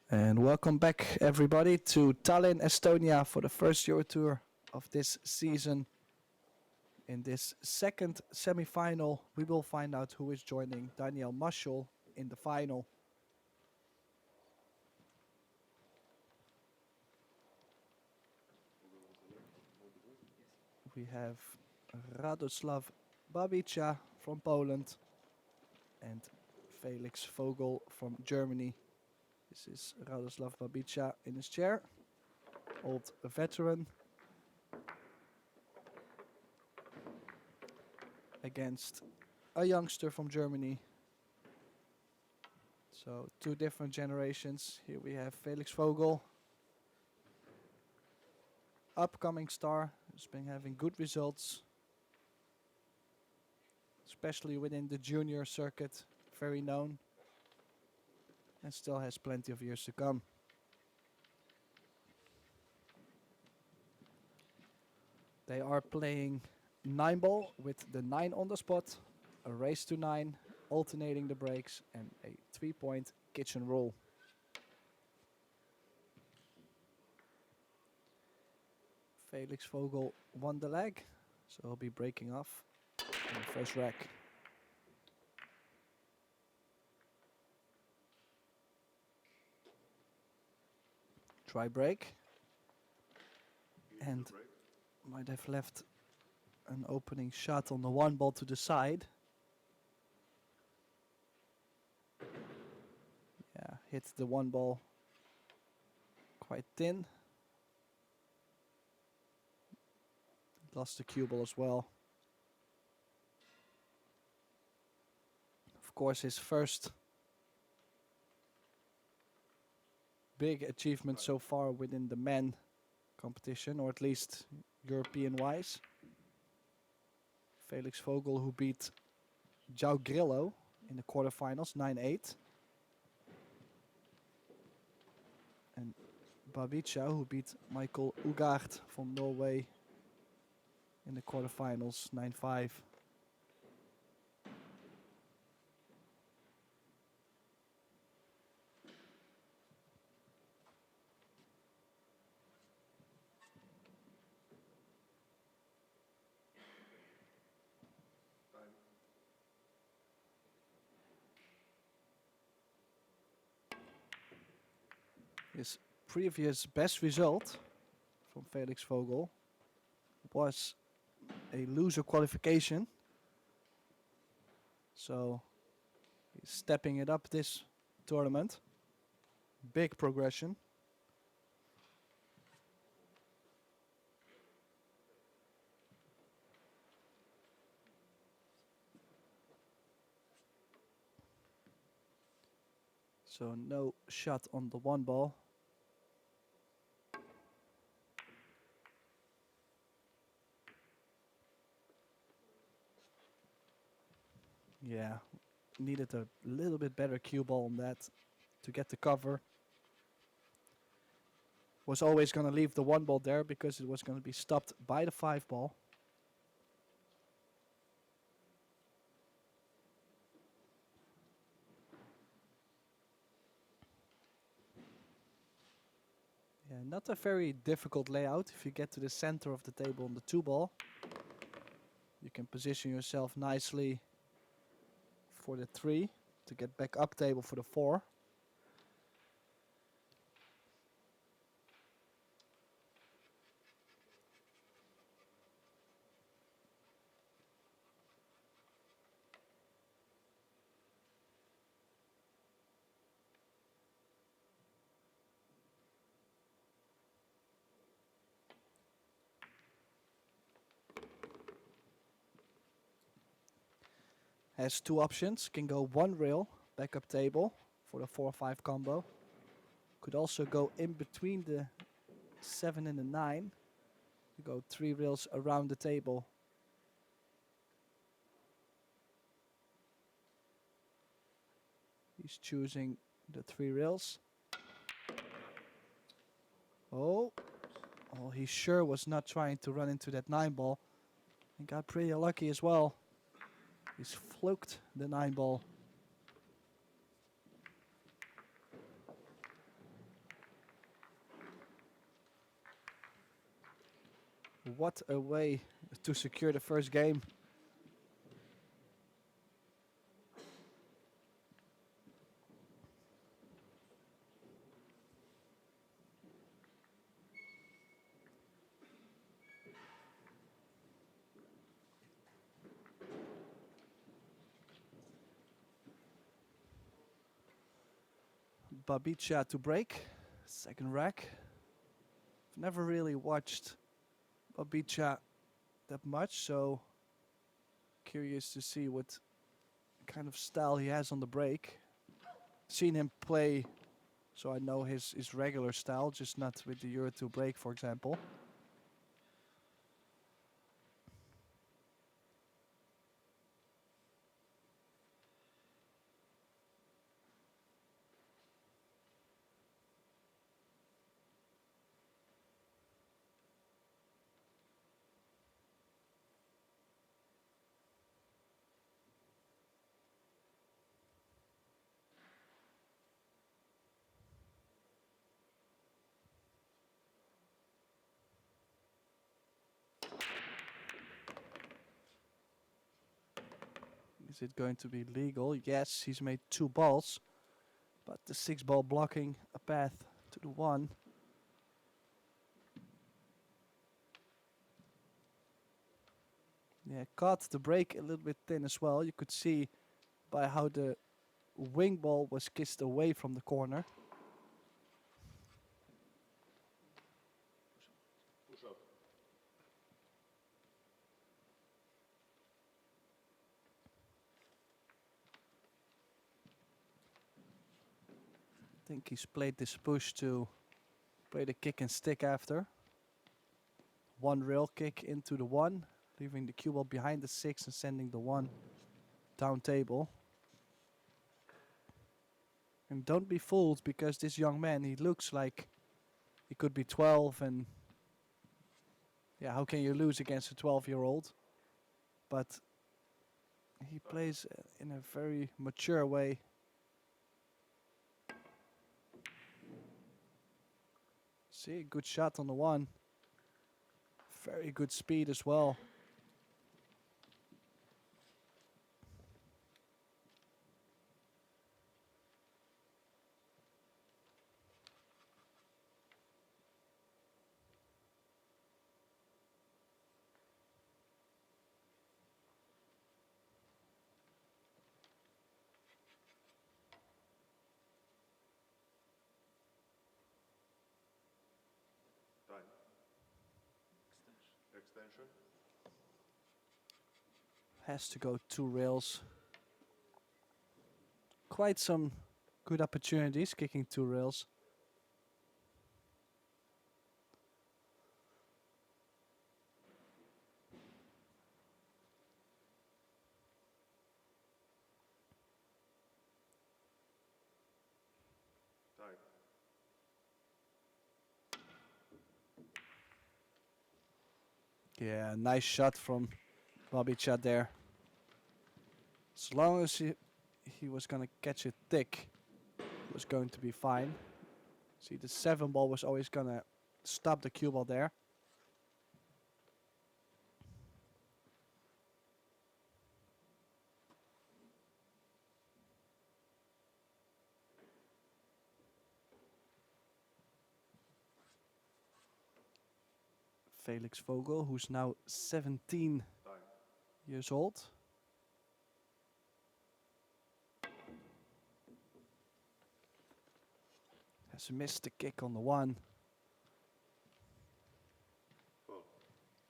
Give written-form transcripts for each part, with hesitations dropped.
And welcome back, everybody, to Tallinn, Estonia for the first EuroTour of this season. In this second semi-final, we will find out who is joining Daniel Maschel in the final. We have Radoslav Babica from Poland and Felix Vogel from Germany. This is Radoslav Babica in his chair, old veteran, against a youngster from Germany. So two different generations. Here we have Felix Vogel, upcoming star, who's been having good results, especially within the junior circuit, very known, and still has plenty of years to come. They are playing 9-ball with the 9 on the spot, a race to 9, alternating the breaks, and a 3-point kitchen roll. Felix Vogel won the leg, so he'll be breaking off in the first rack. Try break. And might have left an opening shot on the 1 ball to the side. Yeah, hit the 1 ball quite thin. Lost the cue ball as well. Of course, his first big achievement so far within the men competition, or at least European-wise. Felix Vogel, who beat João Grillo in the quarterfinals, 9-8. And Babica, who beat Michael Ugaard from Norway in the quarterfinals, 9-5. His previous best result from Felix Vogel was a loser qualification. So he's stepping it up this tournament. Big progression. So no shot on the 1 ball. Yeah, needed a little bit better cue ball on that to get the cover. Was always going to leave the 1 ball there because it was going to be stopped by the 5 ball. Yeah, not a very difficult layout. If you get to the center of the table on the 2 ball, you can position yourself nicely for the 3 to get back up table for the 4. Has 2 options. Can go 1 rail back up table for the 4-5 combo. Could also go in between the 7 and the 9. You go 3 rails around the table. He's choosing the 3 rails. Oh, he sure was not trying to run into that 9 ball. He got pretty lucky as well. He's fluked the 9 ball. What a way to secure the first game. Babica to break. Second rack. I've never really watched Babica that much, so curious to see what kind of style he has on the break. Seen him play, so I know his regular style, just not with the EuroTour break, for example. Is it going to be legal? Yes, he's made 2 balls, but the 6 ball blocking a path to the 1. Yeah, caught the break a little bit thin as well. You could see by how the wing ball was kissed away from the corner. I think he's played this push to play the kick and stick after. 1 rail kick into the 1, leaving the cue ball behind the 6 and sending the 1 down table. And don't be fooled, because this young man, he looks like he could be 12, and yeah, how can you lose against a 12-year-old? But he plays in a very mature way. See, good shot on the 1. Very good speed as well. Extension. Has to go 2 rails. Quite some good opportunities kicking 2 rails. Time. Yeah, nice shot from Babica there. As long as he was going to catch it thick, it was going to be fine. See, the 7 ball was always going to stop the cue ball there. Felix Vogel, who's now 17 years old. Has missed the kick on the 1. Full.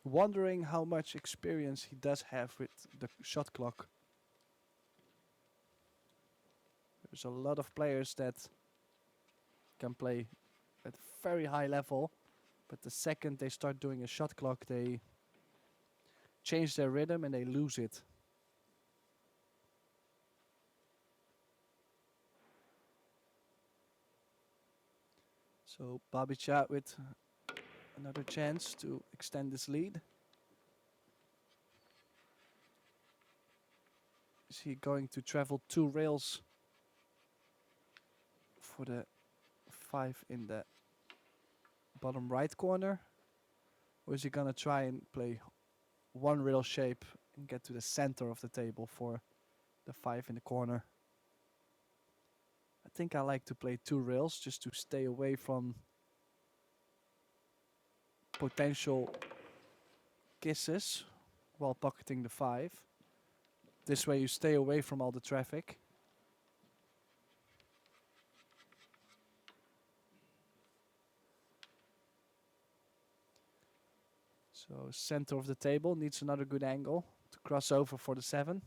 Wondering how much experience he does have with the shot clock. There's a lot of players that can play at very high level, but the second they start doing a shot clock, they change their rhythm and they lose it. So Babica with another chance to extend this lead. Is he going to travel 2 rails for the 5 in the bottom right corner? Or is he gonna try and play one rail shape and get to the center of the table for the 5 in the corner? I think I like to play 2 rails just to stay away from potential kisses while pocketing the 5. This way you stay away from all the traffic. So center of the table needs another good angle to cross over for the 7.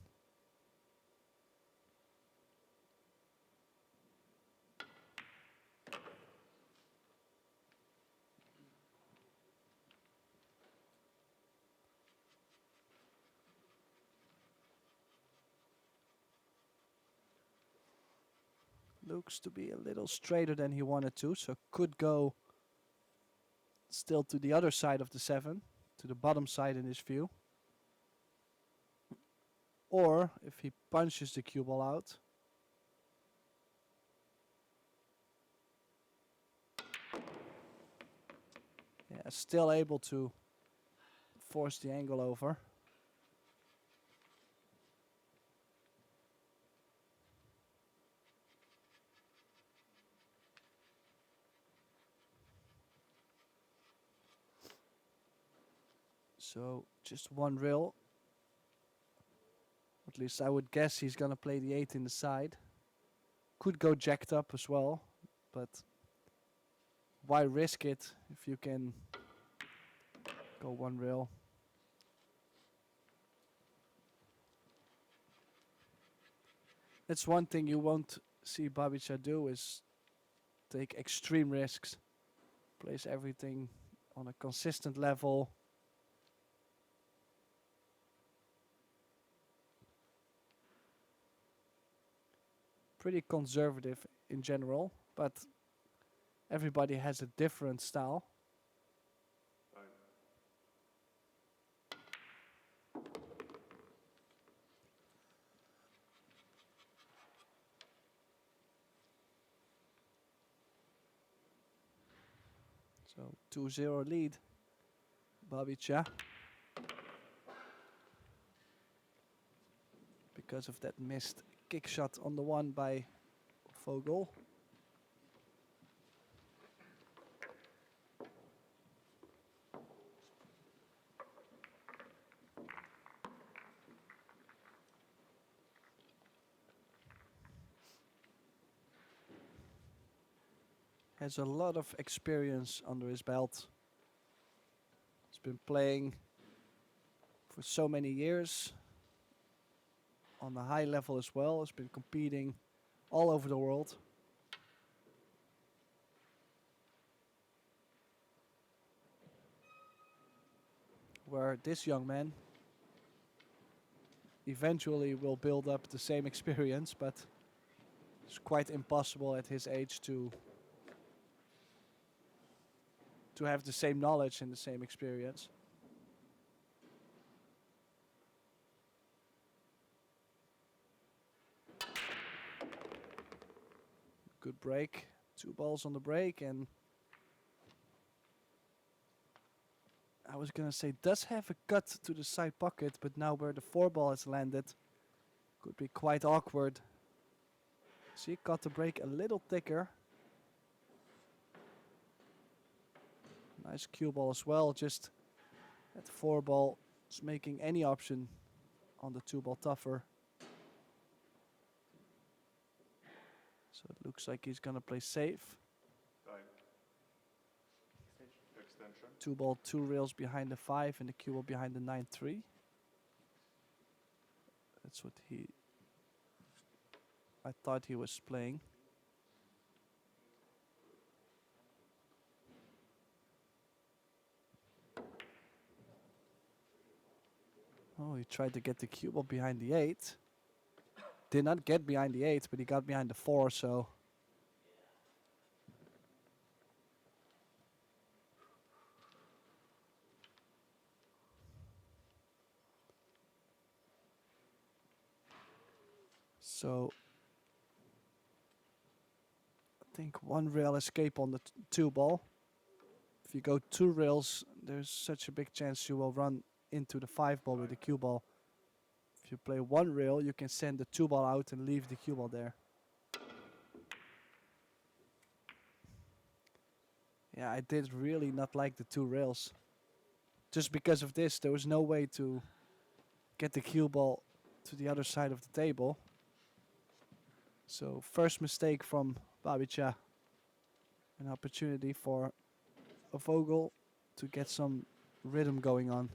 Looks to be a little straighter than he wanted to, so could go still to the other side of the 7, to the bottom side in his view. Or if he punches the cue ball out, yeah, still able to force the angle over. So just one rail. At least I would guess he's gonna play the 8 in the side. Could go jacked up as well, but why risk it if you can go one rail? That's one thing you won't see Babica do, is take extreme risks. Plays everything on a consistent level. Pretty conservative in general, but everybody has a different style. Time. So 2-0 lead, Babica. Because of that missed kick shot on the 1 by Vogel. Has a lot of experience under his belt. He's been playing for so many years on a high level as well. He's been competing all over the world. Where this young man eventually will build up the same experience, but it's quite impossible at his age to have the same knowledge and the same experience. Good break. 2 balls on the break, and I was gonna say does have a cut to the side pocket, but now where the 4 ball has landed could be quite awkward. See, got the break a little thicker. Nice cue ball as well, just that 4 ball is making any option on the 2 ball tougher. So it looks like he's gonna play safe. Time. Extension. 2 ball, 2 rails behind the 5 and the cue ball behind the 9-3. That's what I thought he was playing. Oh, he tried to get the cue ball behind the 8. Did not get behind the 8, but he got behind the 4, so. So, I think 1 rail escape on the 2 ball. If you go 2 rails, there's such a big chance you will run into the 5 ball with the cue ball. If you play 1 rail, you can send the 2 ball out and leave the cue ball there. Yeah, I did really not like the 2 rails. Just because of this, there was no way to get the cue ball to the other side of the table. So first mistake from Babica. An opportunity for a Vogel to get some rhythm going on.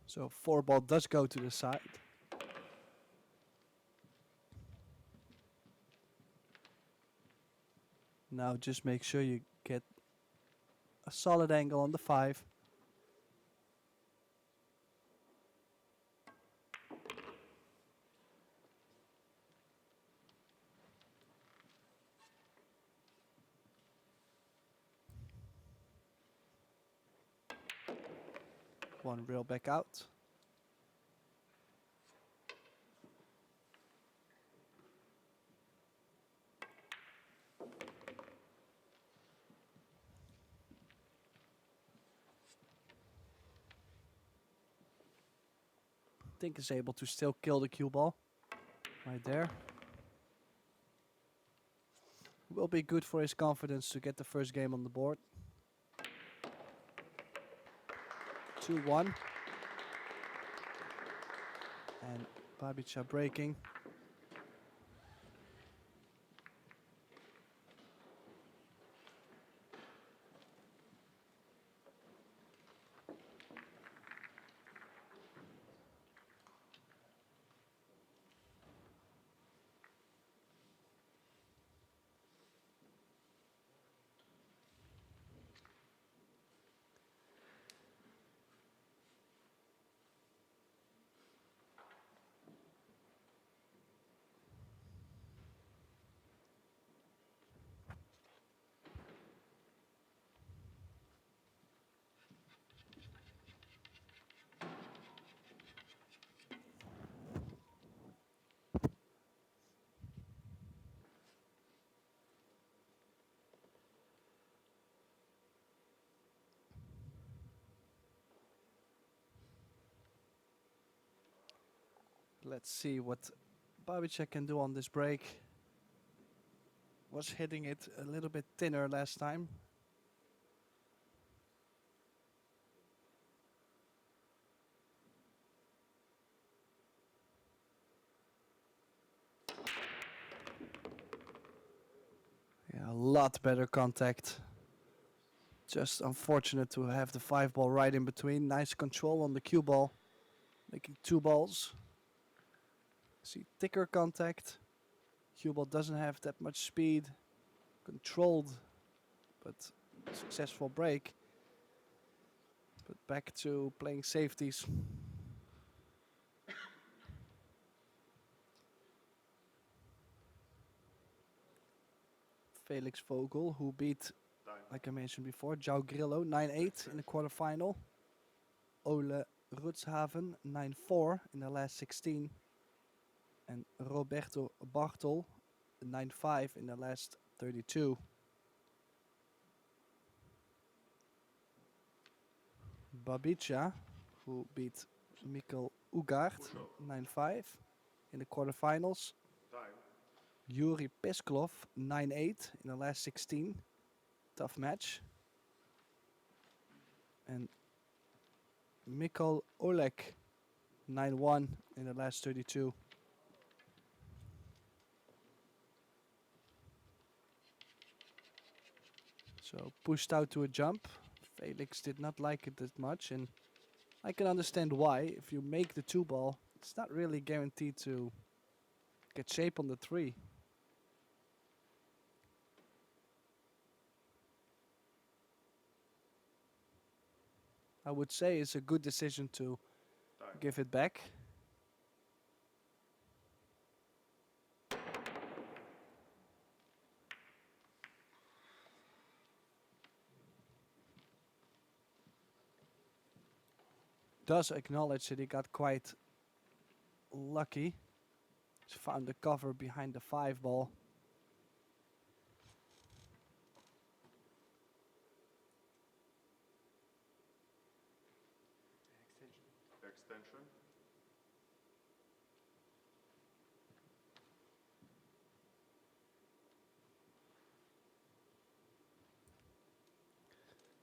So 4 ball does go to the side. Now just make sure you get a solid angle on the 5. One rail back out. Tink is able to still kill the cue ball. Right there. Will be good for his confidence to get the first game on the board. 2-1. And Babica breaking. Let's see what Babica can do on this break. Was hitting it a little bit thinner last time. Yeah, a lot better contact. Just unfortunate to have the 5 ball right in between. Nice control on the cue ball. Making 2 balls. See, thicker contact. Cue ball doesn't have that much speed. Controlled, but successful break. But back to playing safeties. Felix Vogel, who beat, like I mentioned before, João Grillo 9-8 in the quarterfinal. Ole Rutshaven 9-4 in the last 16. And Roberto Bartol 9-5 in the last 32. Babica, who beat Mikkel Ugaard 9-5 in the quarterfinals. Yuri Pesklov 9-8 in the last 16. Tough match. And Mikkel Oleg 9-1 in the last 32. So pushed out to a jump. Felix did not like it that much, and I can understand why. If you make the 2 ball, it's not really guaranteed to get shape on the 3. I would say it's a good decision to give it back. does acknowledge that he got quite lucky. He's found the cover behind the 5 ball. Extension.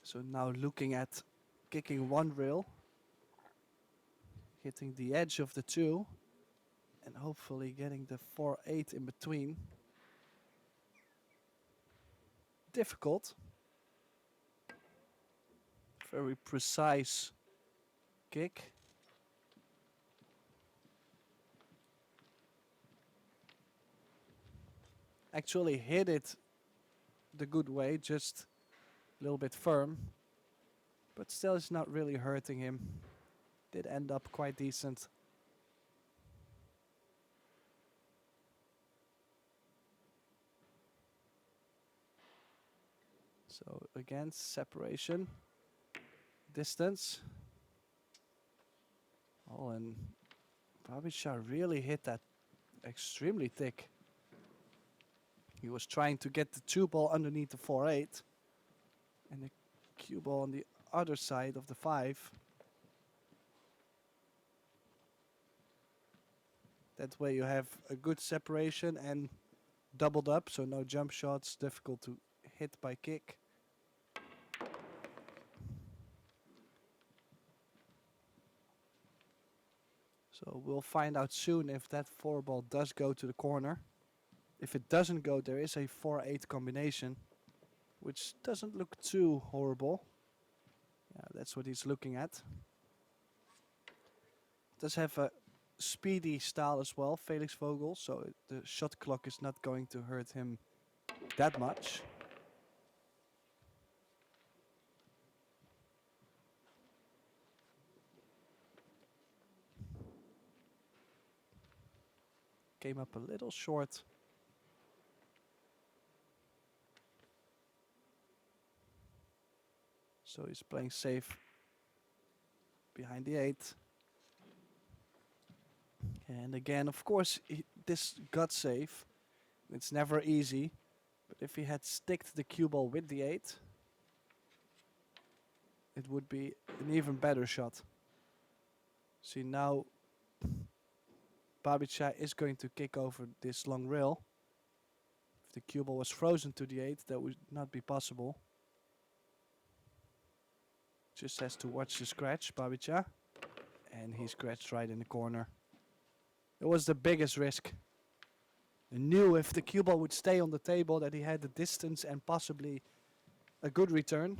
So now looking at kicking 1 rail, hitting the edge of the 2, and hopefully getting the 4-8 in between. Difficult. Very precise kick. Actually hit it the good way, just a little bit firm. But still it's not really hurting him. Did end up quite decent. So again, separation, distance. Oh, and Babica really hit that extremely thick. He was trying to get the 2 ball underneath the 4-8 and the cue ball on the other side of the 5. That way you have a good separation and doubled up, so no jump shots, difficult to hit by kick. So we'll find out soon if that 4 ball does go to the corner. If it doesn't go, there is a 4-8 combination, which doesn't look too horrible. Yeah, that's what he's looking at. Does have a speedy style as well, Felix Vogel, so the shot clock is not going to hurt him that much. Came up a little short. So he's playing safe behind the 8. And again, of course, this gut save, it's never easy. But if he had sticked the cue ball with the 8, it would be an even better shot. See, now Babica is going to kick over this long rail. If the cue ball was frozen to the 8, that would not be possible. Just has to watch the scratch, Babica. And he scratched right in the corner. It was the biggest risk. He knew if the cue ball would stay on the table that he had the distance and possibly a good return.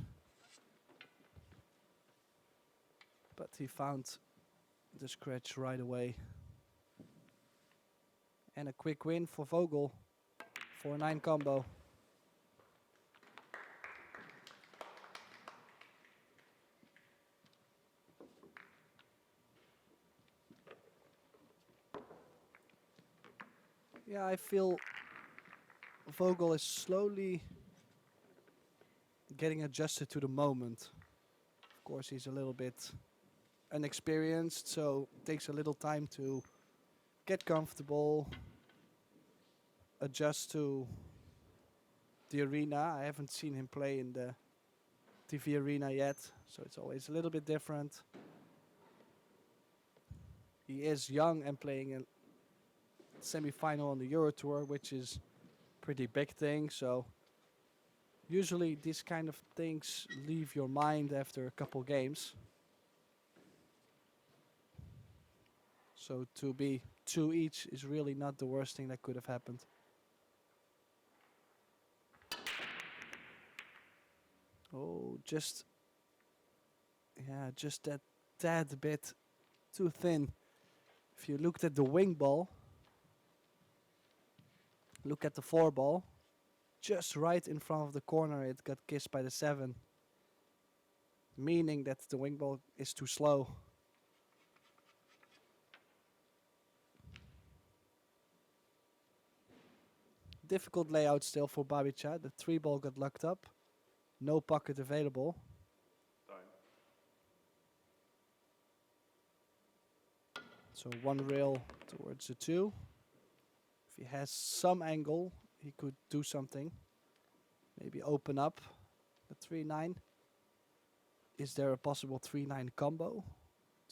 But he found the scratch right away. And a quick win for Vogel. 4-9 combo. Yeah, I feel Vogel is slowly getting adjusted to the moment. Of course, he's a little bit inexperienced, so it takes a little time to get comfortable, adjust to the arena. I haven't seen him play in the TV arena yet, so it's always a little bit different. He is young and playing a SemiFinal on the EuroTour, which is pretty big thing, so usually these kind of things leave your mind after a couple games. So to be 2 each is really not the worst thing that could have happened. Oh, just that tad bit too thin. If you looked at the wing ball, look at the 4 ball, just right in front of the corner it got kissed by the 7. Meaning that the wing ball is too slow. Difficult layout still for Babica. The 3 ball got locked up. No pocket available. Time. So one rail towards the 2. If he has some angle, he could do something. Maybe open up the 3-9. Is there a possible 3-9 combo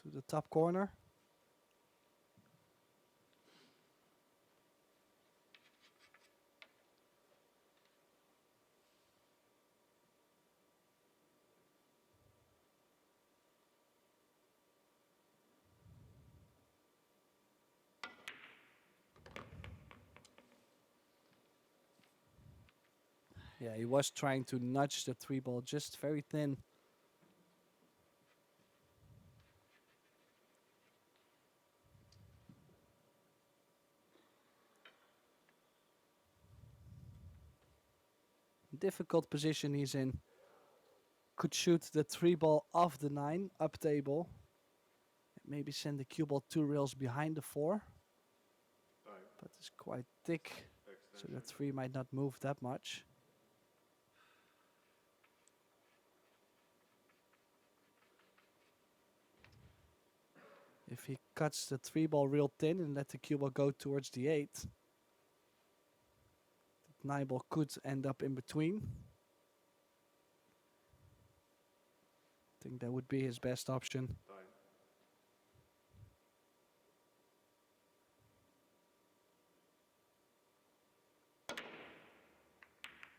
to the top corner? Yeah, he was trying to nudge the 3 ball just very thin. Difficult position he's in. Could shoot the 3 ball off the 9, up table. Maybe send the cue ball 2 rails behind the 4. Time. But it's quite thick, so Extension. the 3 might not move that much. If he cuts the 3 ball real thin and let the cue ball go towards the 8, the 9 ball could end up in between. I think that would be his best option. Time.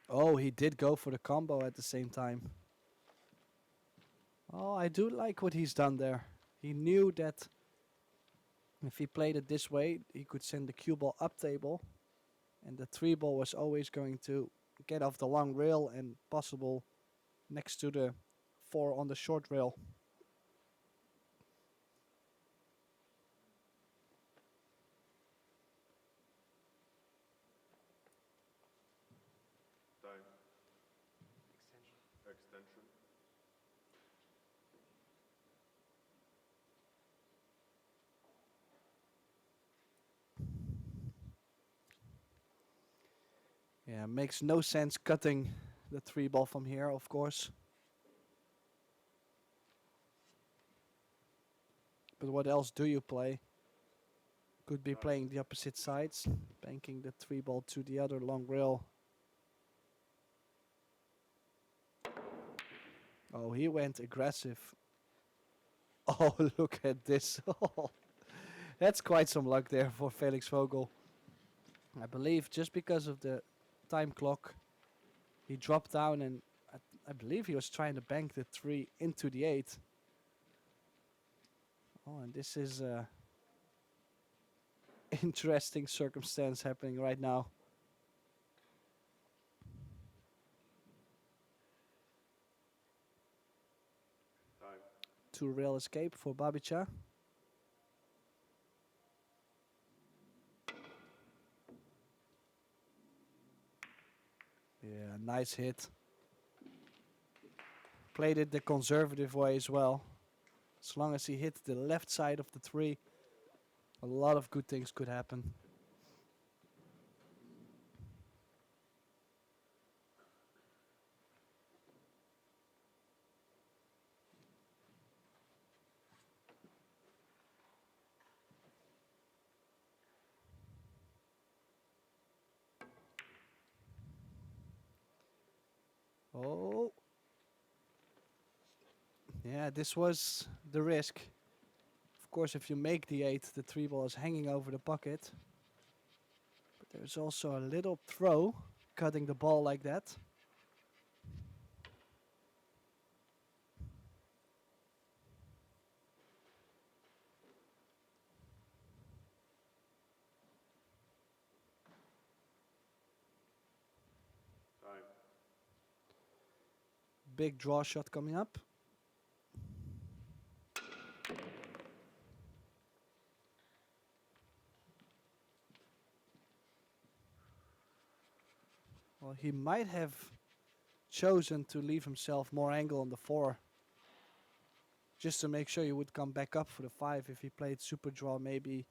Oh, he did go for the combo at the same time. Oh, I do like what he's done there. He knew that if he played it this way, he could send the cue ball up table. And the 3 ball was always going to get off the long rail and possible next to the 4 on the short rail. Time. Extension. Yeah, makes no sense cutting the 3 ball from here, of course. But what else do you play? Could be playing the opposite sides, banking the 3 ball to the other long rail. Oh, he went aggressive. Oh, look at this. That's quite some luck there for Felix Vogel. I believe just because of the time clock, he dropped down and I believe he was trying to bank the 3 into the 8. Oh, and this is a interesting circumstance happening right now. Time. 2 rail escape for Babica. Yeah, nice hit. Played it the conservative way as well. As long as he hit the left side of the 3, a lot of good things could happen. Oh. Yeah, this was the risk. Of course, if you make the 8, the 3 ball is hanging over the pocket. But there's also a little throw, cutting the ball like that. Time. Big draw shot coming up. Well, he might have chosen to leave himself more angle on the 4. Just to make sure he would come back up for the 5. If he played super draw, maybe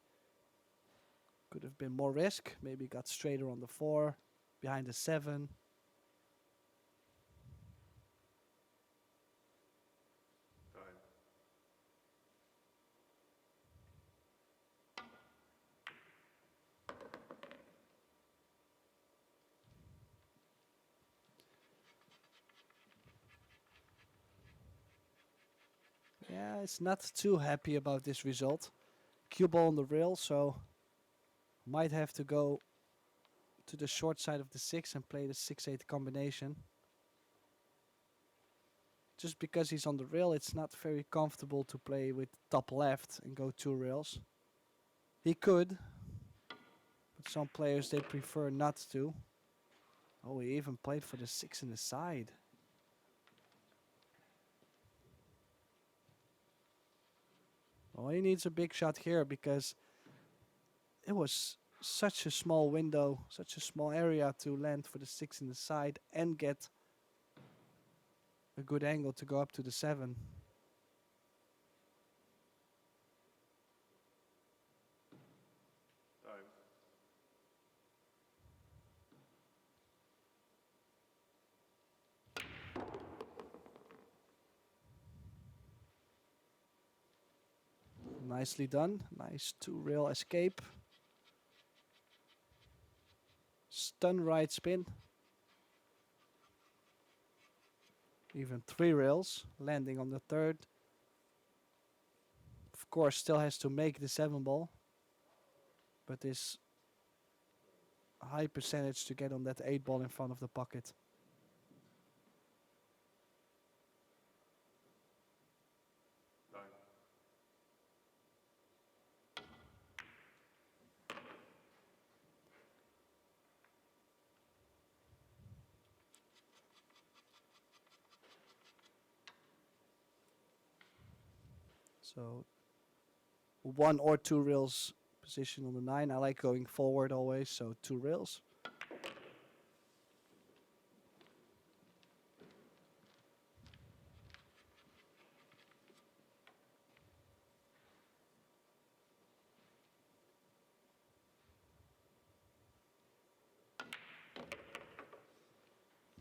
could have been more risk. Maybe got straighter on the 4, behind the 7. Time. Yeah, it's not too happy about this result. Cue ball on the rail, so might have to go to the short side of the 6 and play the 6-8 combination. Just because he's on the rail, it's not very comfortable to play with top left and go 2 rails. He could, but some players, they prefer not to. Oh, he even played for the 6 in the side. Well, he needs a big shot here because it was such a small window, such a small area to land for the 6 in the side and get a good angle to go up to the 7. Time. Nicely done. Nice 2-rail escape. Stun right spin. Even 3 rails, landing on the 3rd. Of course, still has to make the 7 ball. But this high percentage to get on that 8 ball in front of the pocket. Time. So 1 or 2 rails position on the 9. I like going forward always, so 2 rails.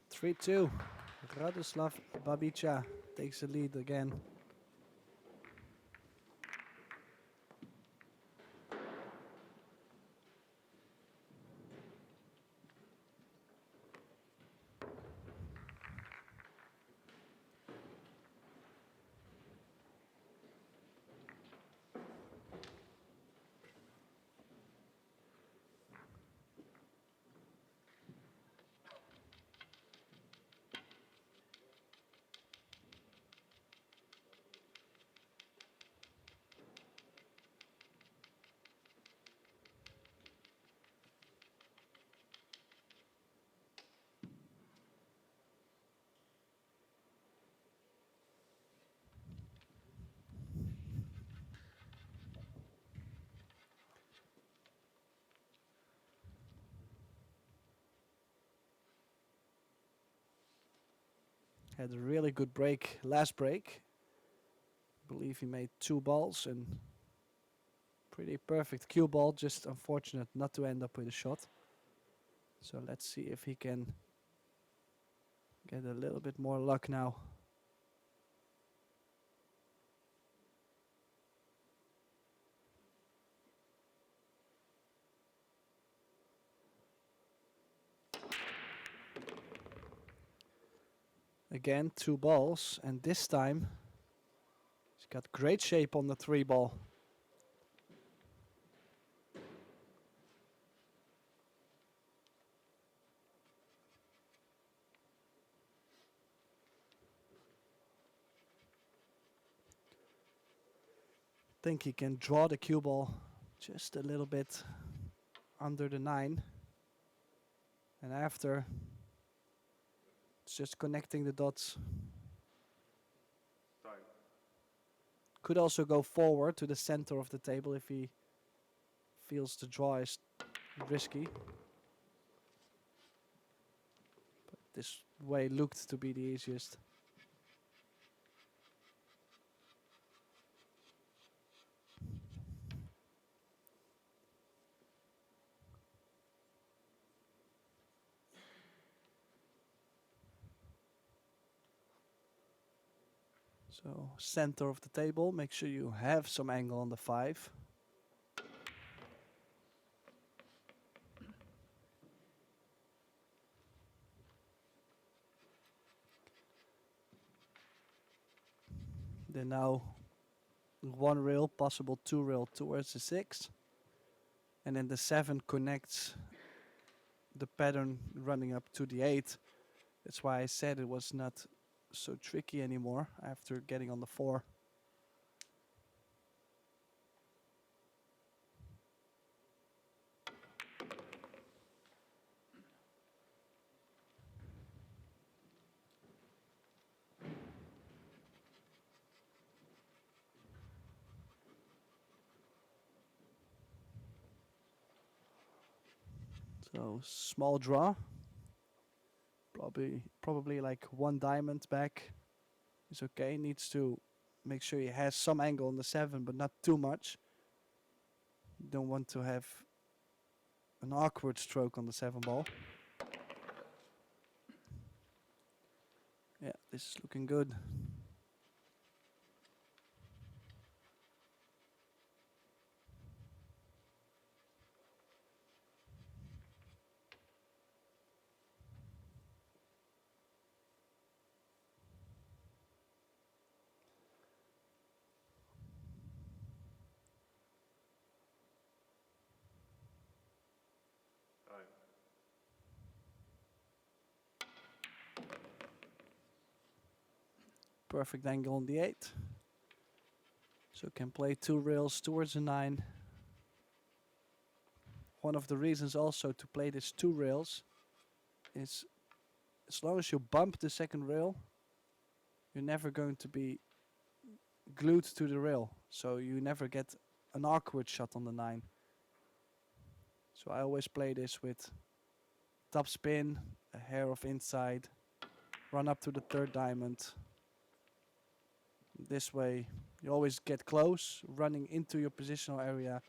Three, 2. Radoslav Babica takes the lead again. Had a really good break last break. Believe he made 2 balls and pretty perfect cue ball, just unfortunate not to end up with a shot. So let's see if he can get a little bit more luck now. Again, 2 balls, and this time he's got great shape on the 3 ball. Think he can draw the cue ball just a little bit under the 9. And after, it's just connecting the dots. Time. Could also go forward to the center of the table if he feels the draw is risky. But this way looked to be the easiest. So center of the table, make sure you have some angle on the 5. Then now one rail, possible two rail towards the 6. And then the 7 connects the pattern running up to the 8. That's why I said it was not so tricky anymore after getting on the 4. So small draw. Probably like 1 diamond back is okay. Needs to make sure he has some angle on the 7, but not too much. You don't want to have an awkward stroke on the 7 ball. Yeah, this is looking good. Time. Perfect angle on the 8. So can play 2 rails towards the 9. One of the reasons also to play this 2 rails is as long as you bump the second rail, you're never going to be glued to the rail. So you never get an awkward shot on the 9. So I always play this with top spin, a hair of inside, run up to the 3rd diamond. This way you always get close, running into your positional area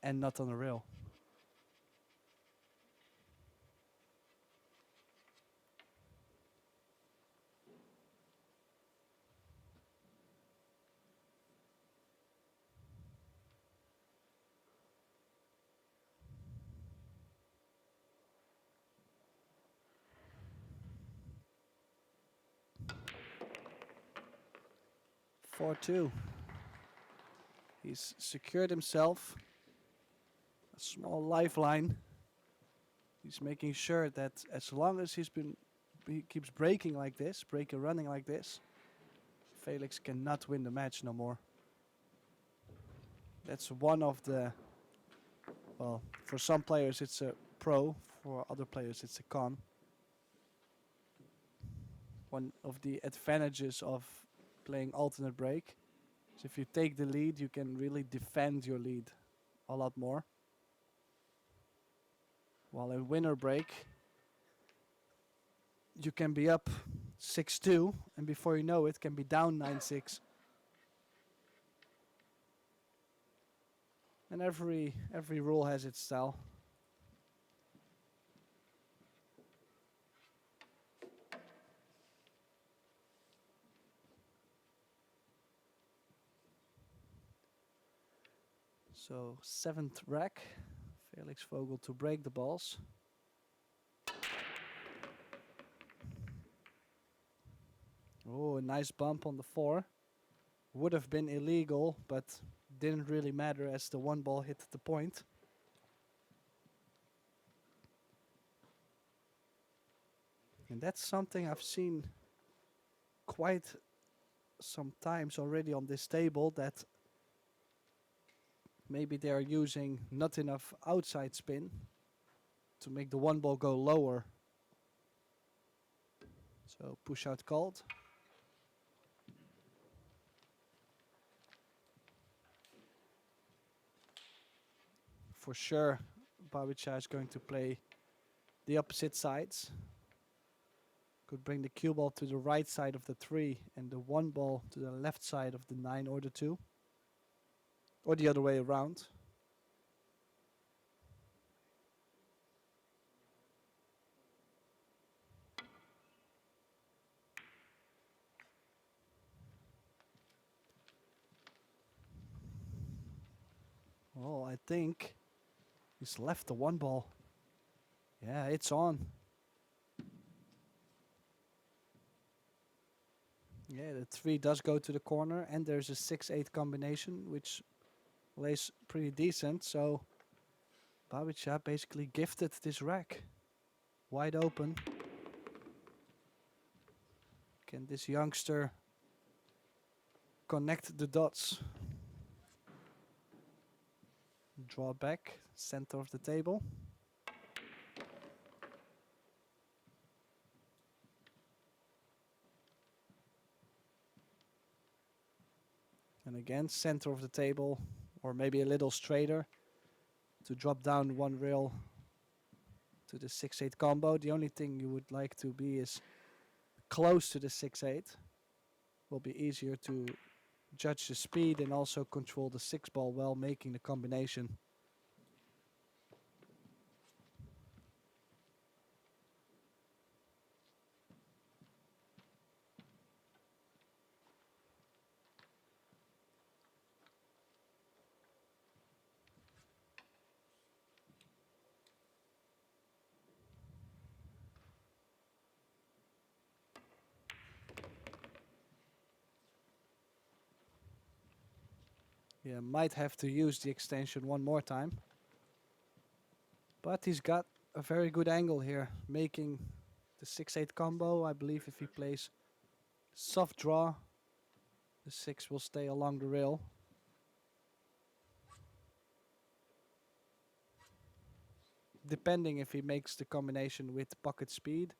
and not on the rail. Four two. He's secured himself a small lifeline. He's making sure that as long as he keeps breaking like this, running like this, Felix cannot win the match no more. That's one of the, well, for some players it's a pro, for other players it's a con. One of the advantages of playing alternate break is if you take the lead, you can really defend your lead a lot more. While in winner break, you can be up 6-2, and before you know it, can be down 9-6. And every rule has its style. So 7th rack, Felix Vogel to break the balls. Oh, a nice bump on the 4. Would have been illegal, but didn't really matter as the 1 ball hit the point. And that's something I've seen quite some times already on this table, that maybe they are using not enough outside spin to make the 1 ball go lower. So push out called. For sure, Babica is going to play the opposite sides. Could bring the cue ball to the right side of the 3 and the 1 ball to the left side of the 9 or the 2. Or the other way around. Oh, I think he's left the 1 ball. Yeah, it's on. Yeah, the 3 does go to the corner, and there's a 6-8 combination, which lays pretty decent. So Babica basically gifted this rack wide open. Can this youngster connect the dots? Draw back, center of the table. And again, center of the table, or maybe a little straighter to drop down one rail to the 6-8 combo. The only thing you would like to be is close to the 6-8. Will be easier to judge the speed and also control the 6 ball while making the combination. Yeah, might have to use the extension one more time. But he's got a very good angle here, making the 6-8 combo. I believe if he plays soft draw, the 6 will stay along the rail. Depending if he makes the combination with pocket speed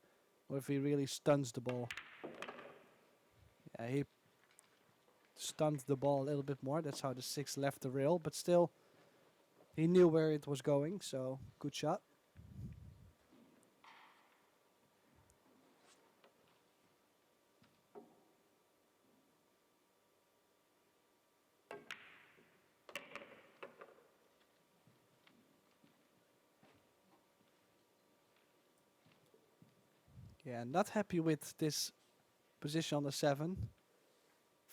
or if he really stuns the ball. Yeah, he stunned the ball a little bit more. That's how the 6 left the rail, but still he knew where it was going, so good shot. Yeah, not happy with this position on the 7.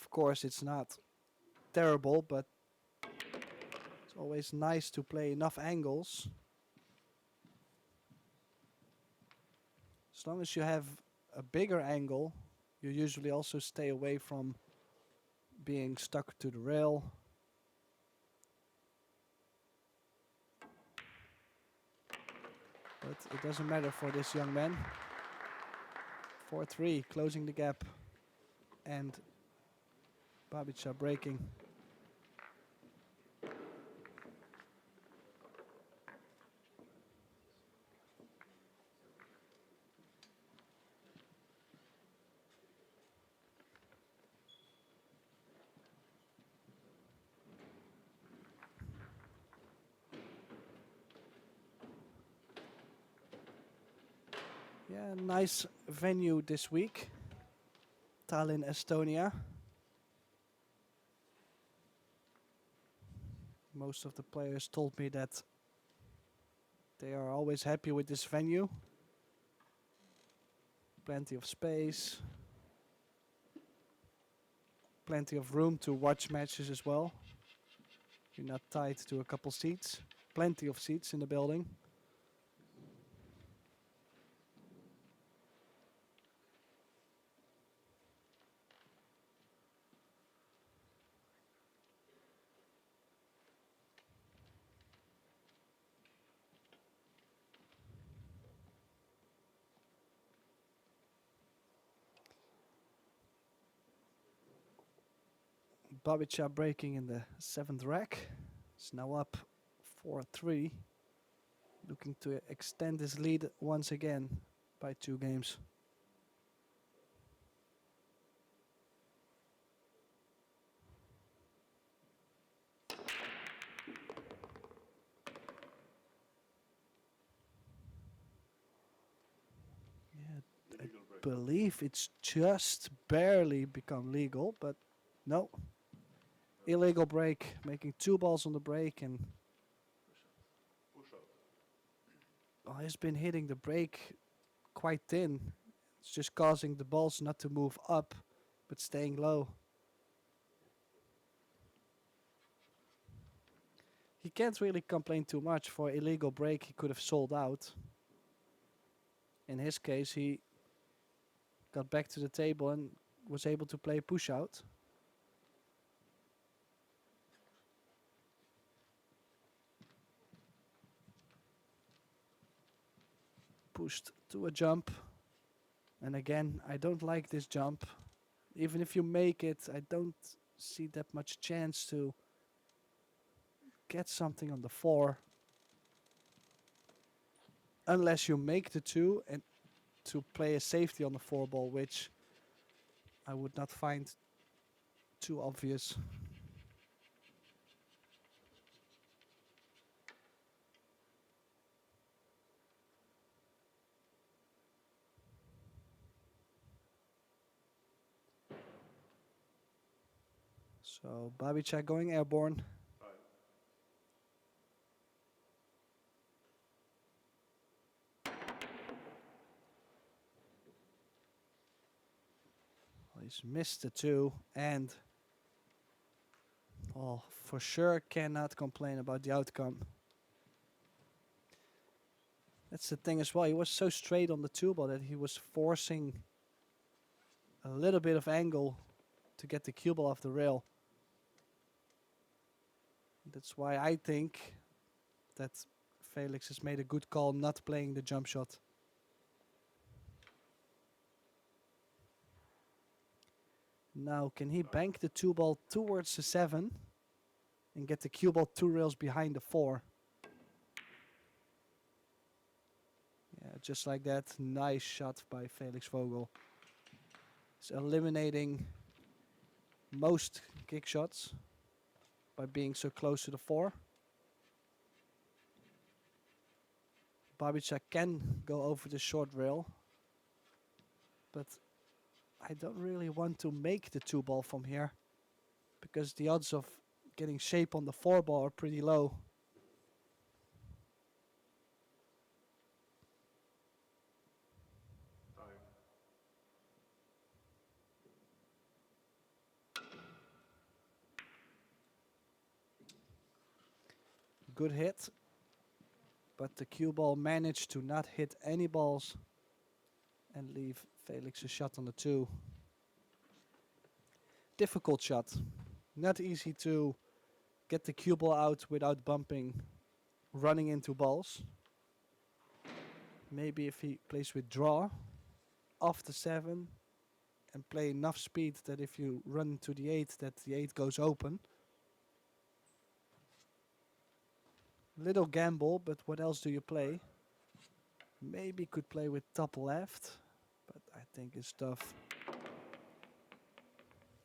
Of course, it's not terrible, but it's always nice to play enough angles. As long as you have a bigger angle, you usually also stay away from being stuck to the rail. But it doesn't matter for this young man. 4-3, closing the gap. And Babica breaking. Yeah, nice venue this week. Tallinn, Estonia. Most of the players told me that they are always happy with this venue. Plenty of space. Plenty of room to watch matches as well. You're not tied to a couple seats. Plenty of seats in the building. Babica breaking in the 7th rack. It's now up 4-3. Looking to extend his lead once again by 2 games. Yeah, Illegal break. believe it's just barely become legal, but no. Illegal break, making 2 balls on the break, and Push out. he's been hitting the break quite thin. It's just causing the balls not to move up, but staying low. He can't really complain too much. For illegal break, he could have sold out. In his case, he got back to the table and was able to play push out. Pushed to a jump. And again, I don't like this jump. Even if you make it, I don't see that much chance to get something on the 4. Unless you make the 2 and to play a safety on the 4 ball, which I would not find too obvious. So Babica going airborne. Time. Well, he's missed the 2 and for sure cannot complain about the outcome. That's the thing as well. He was so straight on the 2 ball that he was forcing a little bit of angle to get the cue ball off the rail. That's why I think that Felix has made a good call not playing the jump shot. Now, can he bank the 2 ball towards the 7 and get the cue ball 2 rails behind the 4? Yeah, just like that. Nice shot by Felix Vogel. He's eliminating most kick shots by being so close to the 4. Babica can go over the short rail, but I don't really want to make the 2 ball from here because the odds of getting shape on the 4 ball are pretty low. Time. Good hit, but the cue ball managed to not hit any balls and leave Felix a shot on the 2. Difficult shot. Not easy to get the cue ball out without bumping, running into balls. Maybe if he plays with draw off the 7 and play enough speed that if you run to the 8, that the 8 goes open. Little gamble, but what else do you play? Maybe could play with top left, but I think it's tough.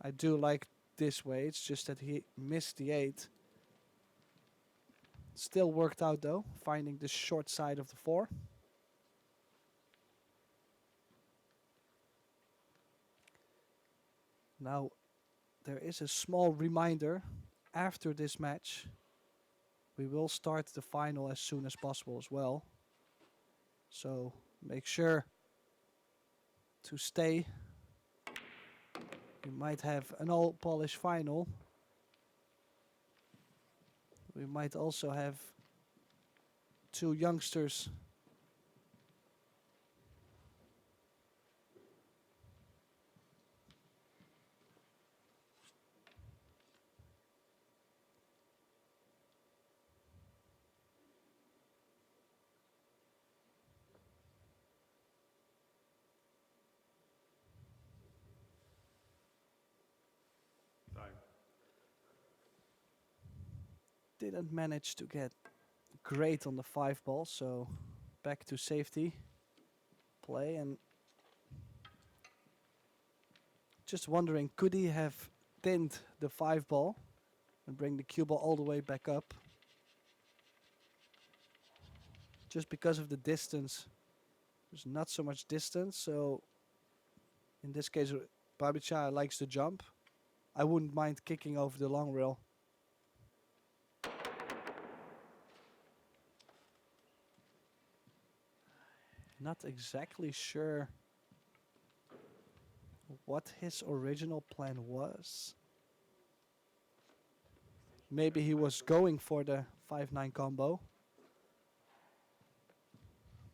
I do like this way, it's just that he missed the 8. Still worked out though, finding the short side of the 4. Now, there is a small reminder after this match. We will start the final as soon as possible as well. So make sure to stay. We might have an all Polish final. We might also have 2 youngsters. Time. Didn't manage to get great on the 5 ball, so back to safety play. And just wondering, could he have pinned the 5 ball and bring the cue ball all the way back up? Just because of the distance, there's not so much distance, so in this case Babica likes to jump. I wouldn't mind kicking over the long rail. Not exactly sure what his original plan was. Maybe he was going for the 5-9 combo.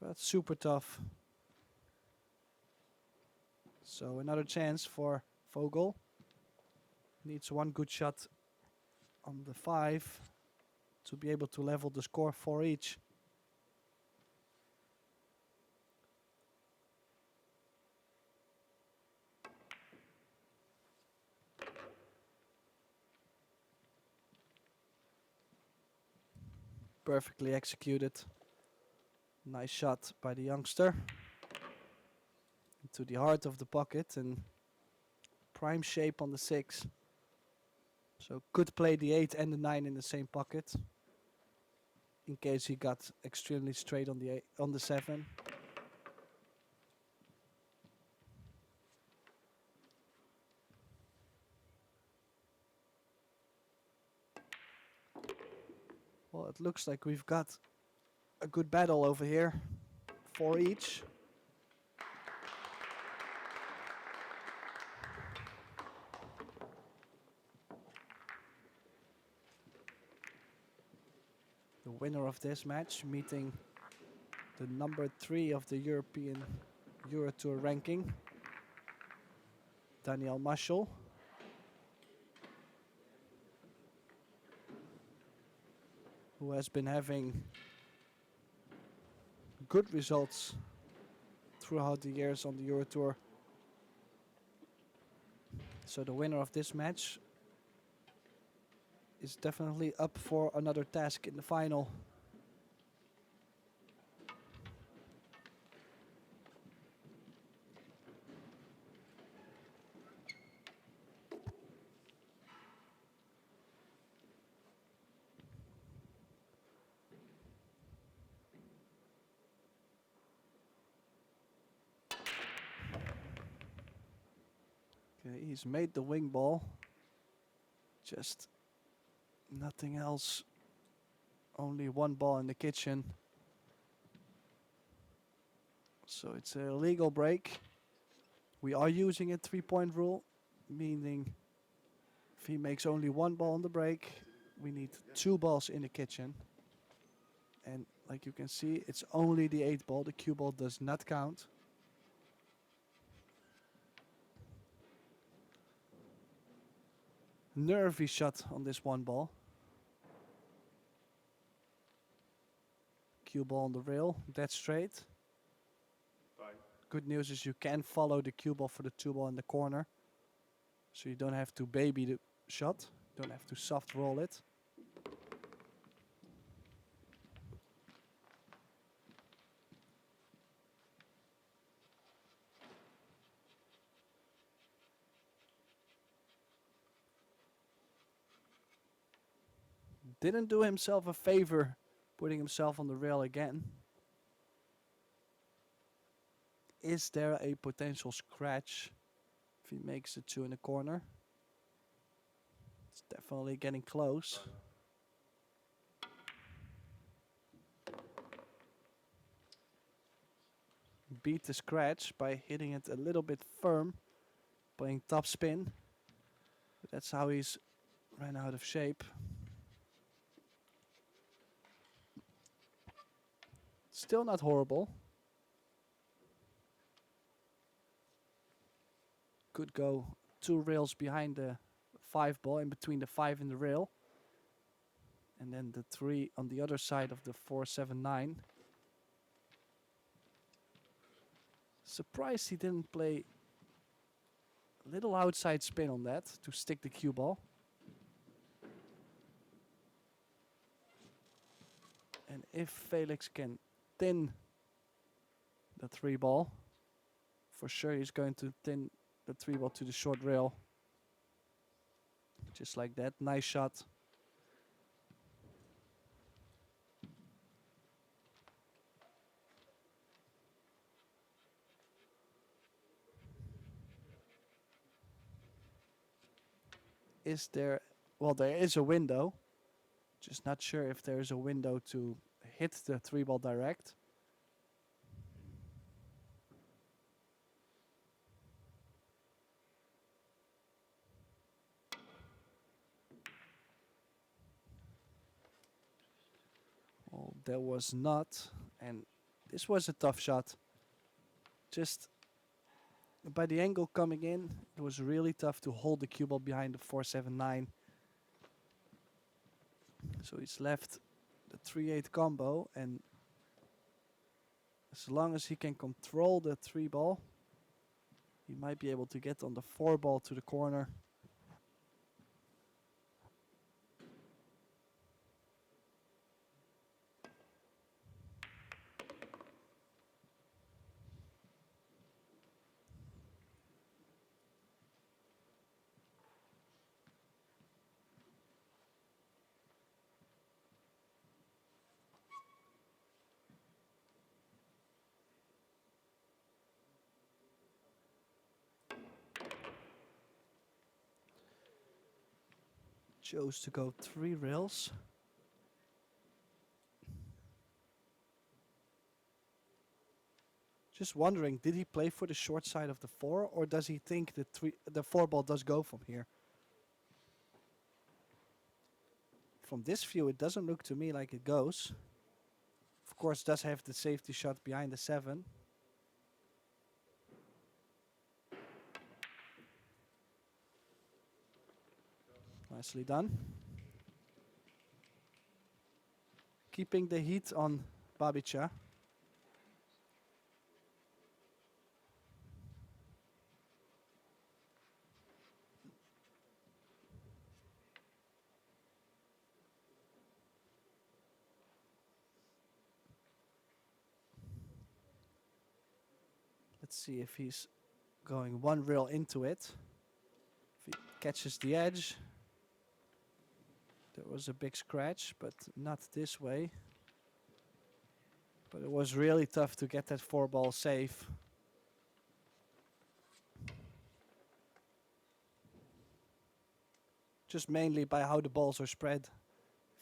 But super tough. So another chance for Vogel needs one good shot on the 5 to be able to level the score for each. Perfectly executed. Nice shot by the youngster. Into the heart of the pocket and prime shape on the 6. So could play the 8 and the 9 in the same pocket. In case he got extremely straight on the on the 7. Well, it looks like we've got a good battle over here. 4 each. The winner of this match meeting the number 3 of the European EuroTour ranking, Daniel Maschel. Who has been having good results throughout the years on the EuroTour. So the winner of this match is definitely up for another task in the final. Okay, he's made the wing ball. Just nothing else. Only one ball in the kitchen. So it's a legal break. We are using a 3-point rule, meaning if he makes only one ball on the break, we need 2 balls in the kitchen. And like you can see, it's only the 8 ball. The cue ball does not count. Nervy shot on this one ball. Cue ball on the rail, dead straight. Fine. Good news is you can follow the cue ball for the 2 ball in the corner. So you don't have to baby the shot. Don't have to soft roll it. Didn't do himself a favor putting himself on the rail again. Is there a potential scratch if he makes the 2 in the corner? It's definitely getting close. Beat the scratch by hitting it a little bit firm, playing top spin. But that's how he's ran out of shape. Still not horrible. Could go 2 rails behind the 5 ball, in between the 5 and the rail. And then the 3 on the other side of the 4-7-9. Surprised he didn't play a little outside spin on that to stick the cue ball. And if Felix can thin the 3 ball, for sure he's going to thin the 3 ball to the short rail. Just like that. Nice shot. Is there... Well, there is a window. Just not sure if there is a window to hit the 3 ball direct. Well, there was not. And this was a tough shot. Just by the angle coming in, it was really tough to hold the cue ball behind the 4-7-9. So he's left the 3-8 combo, and as long as he can control the 3 ball, he might be able to get on the 4 ball to the corner. Chose to go 3 rails. Just wondering, did he play for the short side of the 4, or does he think the 4 ball does go from here? From this view, it doesn't look to me like it goes. Of course, does have the safety shot behind the 7. Nicely done. Keeping the heat on Babica. Let's see if he's going 1 rail into it. If he catches the edge. There was a big scratch, but not this way. But it was really tough to get that 4 ball safe. Just mainly by how the balls are spread.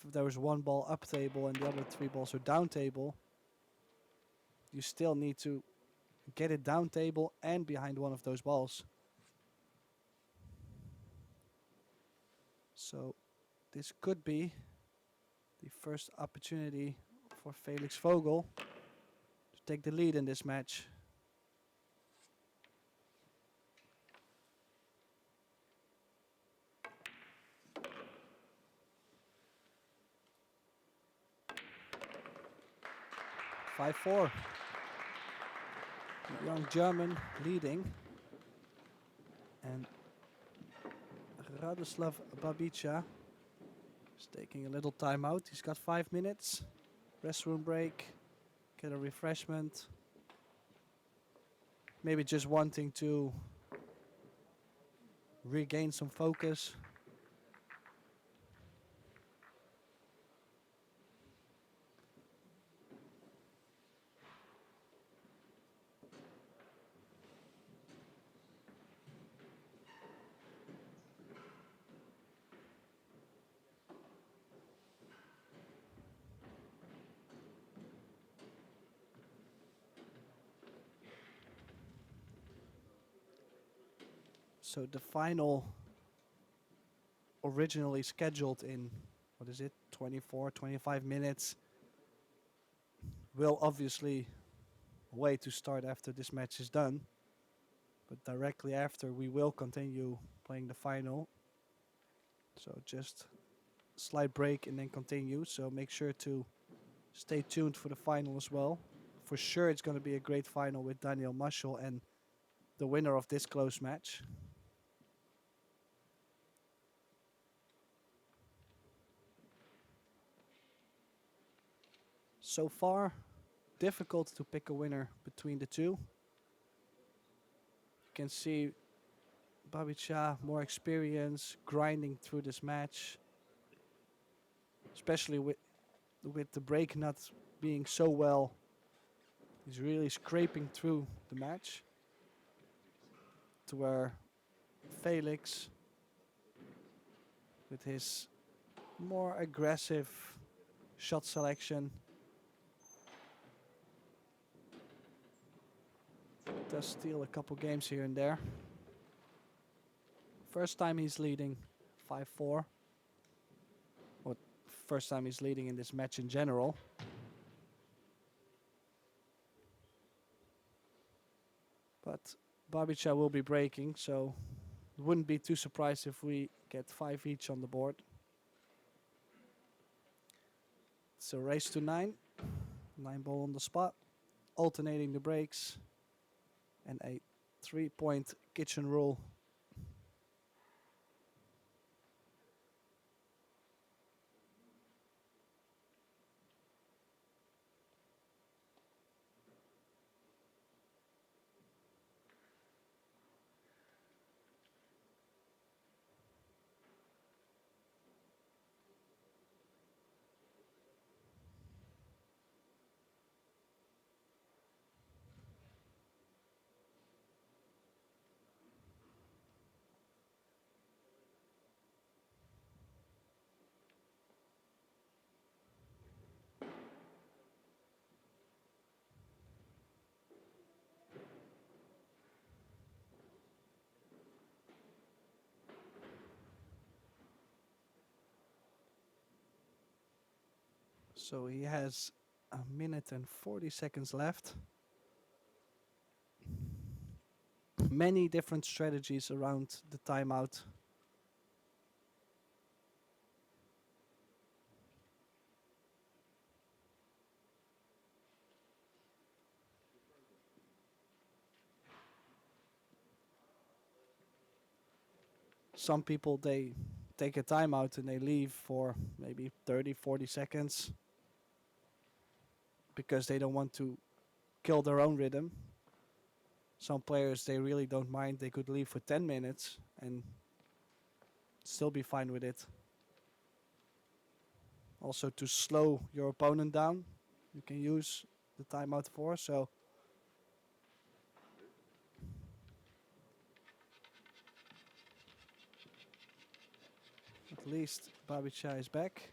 If there was 1 ball up table and the other 3 balls are down table, you still need to get it down table and behind one of those balls. So this could be the first opportunity for Felix Vogel to take the lead in this match. (5-4). The young German leading. And Radoslav Babica is taking a little time out. He's got 5 minutes. Restroom break. Get a refreshment. Maybe just wanting to regain some focus. So the final, originally scheduled in, 24, 25 minutes, will obviously wait to start after this match is done. But directly after, we will continue playing the final. So just slight break and then continue. So make sure to stay tuned for the final as well. For sure, it's going to be a great final with Daniel Marshall and the winner of this close match. So far, difficult to pick a winner between the two. You can see Babica, more experience, grinding through this match. Especially with the break not being so well. He's really scraping through the match. To where Felix, with his more aggressive shot selection, does steal a couple games here and there. First time he's leading 5-4. Or first time he's leading in this match in general. But Babica will be breaking, so wouldn't be too surprised if we get 5 each on the board. It's a race to 9. 9 ball on the spot, alternating the breaks, and a 3-point kitchen rule. So he has a minute and 40 seconds left. Many different strategies around the timeout. Some people, they take a timeout and they leave for maybe 30, 40 seconds because they don't want to kill their own rhythm. Some players, they really don't mind. They could leave for 10 minutes and still be fine with it. Also, to slow your opponent down, you can use the timeout for. So at least Babica is back.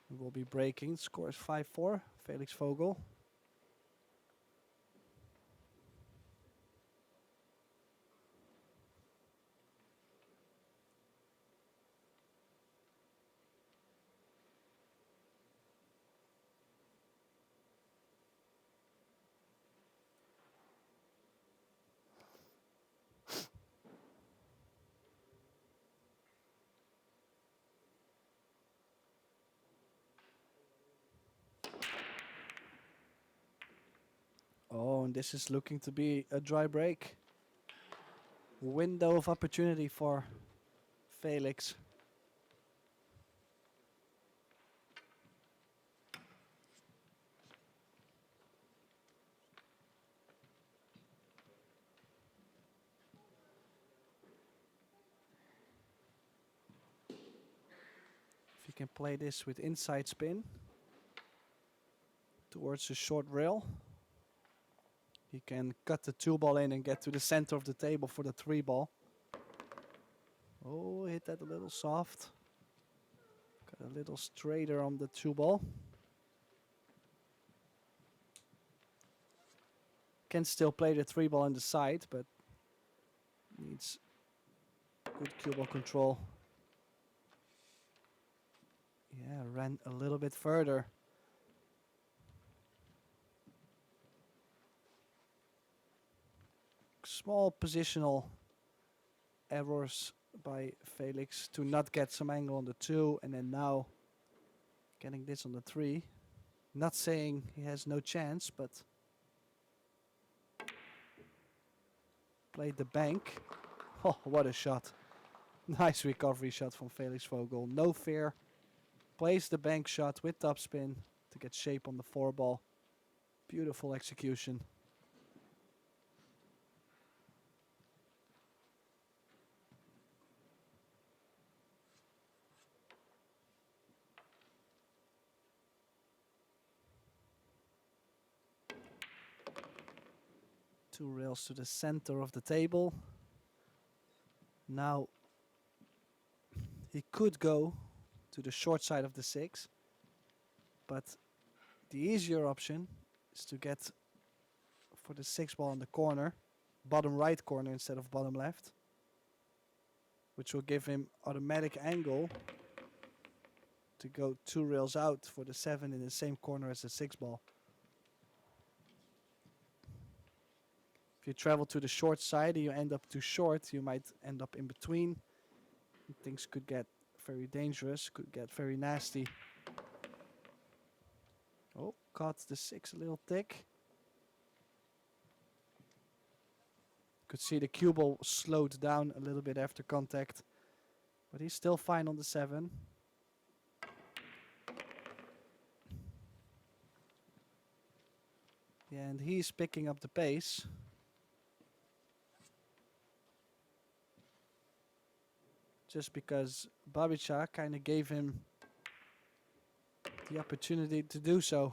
We will be breaking. Score is 5-4. Felix Vogel. Oh, and this is looking to be a dry break. Window of opportunity for Felix. If you can play this with inside spin towards the short rail, he can cut the 2-ball in and get to the center of the table for the 3-ball. Oh, hit that a little soft. Got a little straighter on the 2-ball. Can still play the 3-ball on the side, but needs good cue ball control. Yeah, ran a little bit further. Small positional errors by Felix to not get some angle on the 2, and then now getting this on the 3. Not saying he has no chance, but played the bank. Oh, what a shot. Nice recovery shot from Felix Vogel. No fear. Plays the bank shot with topspin to get shape on the 4-ball. Beautiful execution. Two rails to the center of the table. Now he could go to the short side of the 6, but the easier option is to get for the 6-ball in the corner, bottom right corner instead of bottom left, which will give him automatic angle to go 2 rails out for the 7 in the same corner as the 6-ball. If you travel to the short side and you end up too short, you might end up in between. And things could get very dangerous, could get very nasty. Oh, caught the 6 a little thick. Could see the cue ball slowed down a little bit after contact. But he's still fine on the 7. Yeah, and he's picking up the pace. Just because Babica kind of gave him the opportunity to do so.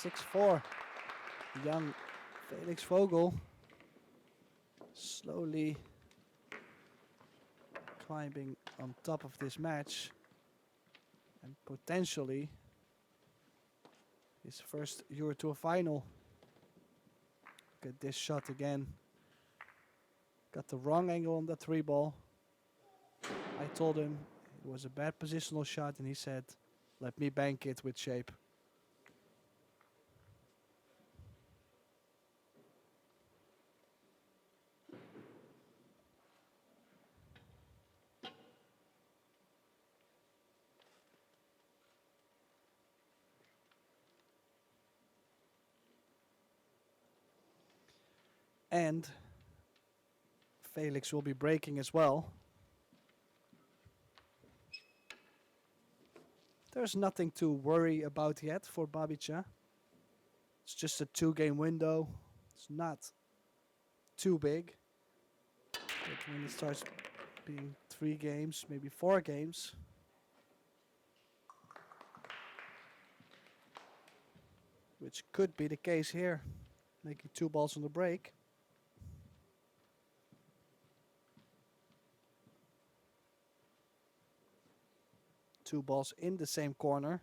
(6-4). Young Felix Vogel slowly climbing on top of this match and potentially his first EuroTour final. Look at this shot again. Got the wrong angle on that 3 ball. I told him it was a bad positional shot and he said, let me bank it with shape. And Felix will be breaking as well. There's nothing to worry about yet for Babica. It's just a 2-game window. It's not too big. But when it starts being 3 games, maybe 4 games, which could be the case here, making 2 balls on the break. Two balls in the same corner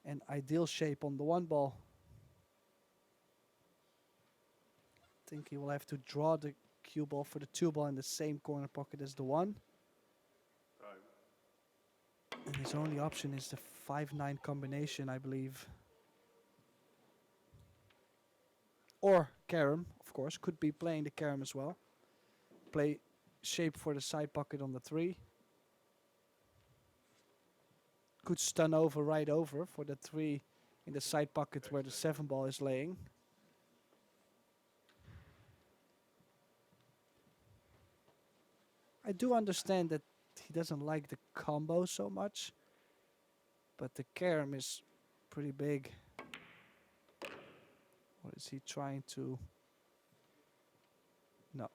and ideal shape on the 1 ball. I think he will have to draw the cue ball for the 2 ball in the same corner pocket as the 1. Time. And his only option is the 5-9 combination, I believe. Or carom, of course, could be playing the carom as well. Play shape for the side pocket on the 3. Could stun over right over for the 3 in the side pocket where the 7 ball is laying. I do understand that he doesn't like the combo so much, but the carom is pretty big. What is he trying to? No.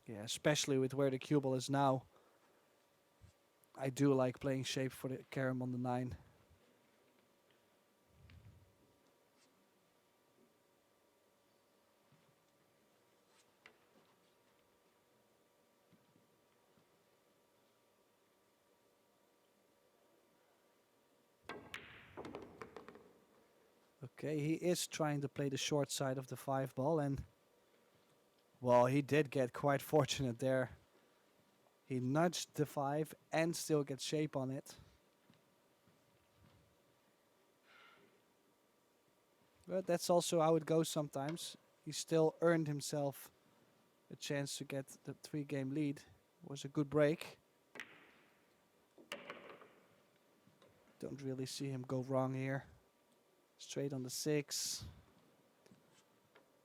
Yeah, especially with where the cue ball is now. I do like playing shape for the carom on the 9. Okay, he is trying to play the short side of the 5 ball, and well, he did get quite fortunate there. He nudged the 5 and still gets shape on it. But that's also how it goes sometimes. He still earned himself a chance to get the 3-game lead. It was a good break. Don't really see him go wrong here. Straight on the 6.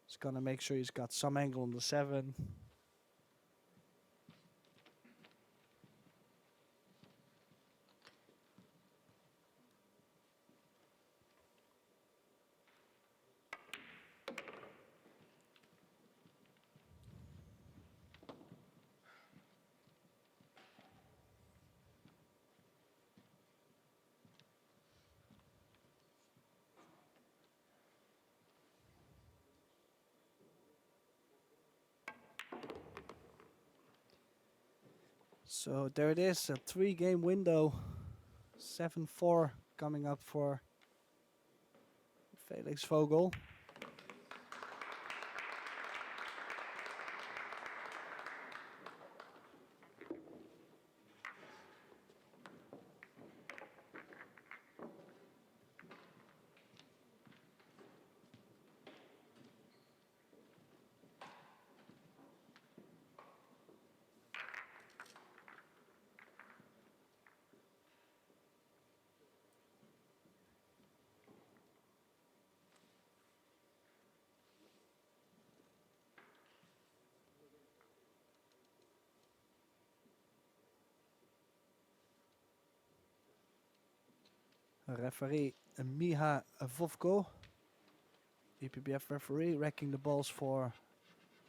He's gonna make sure he's got some angle on the 7. So there it is, a 3-game window. 7-4 coming up for Felix Vogel. Referee Miha Vovko, EPBF referee, racking the balls for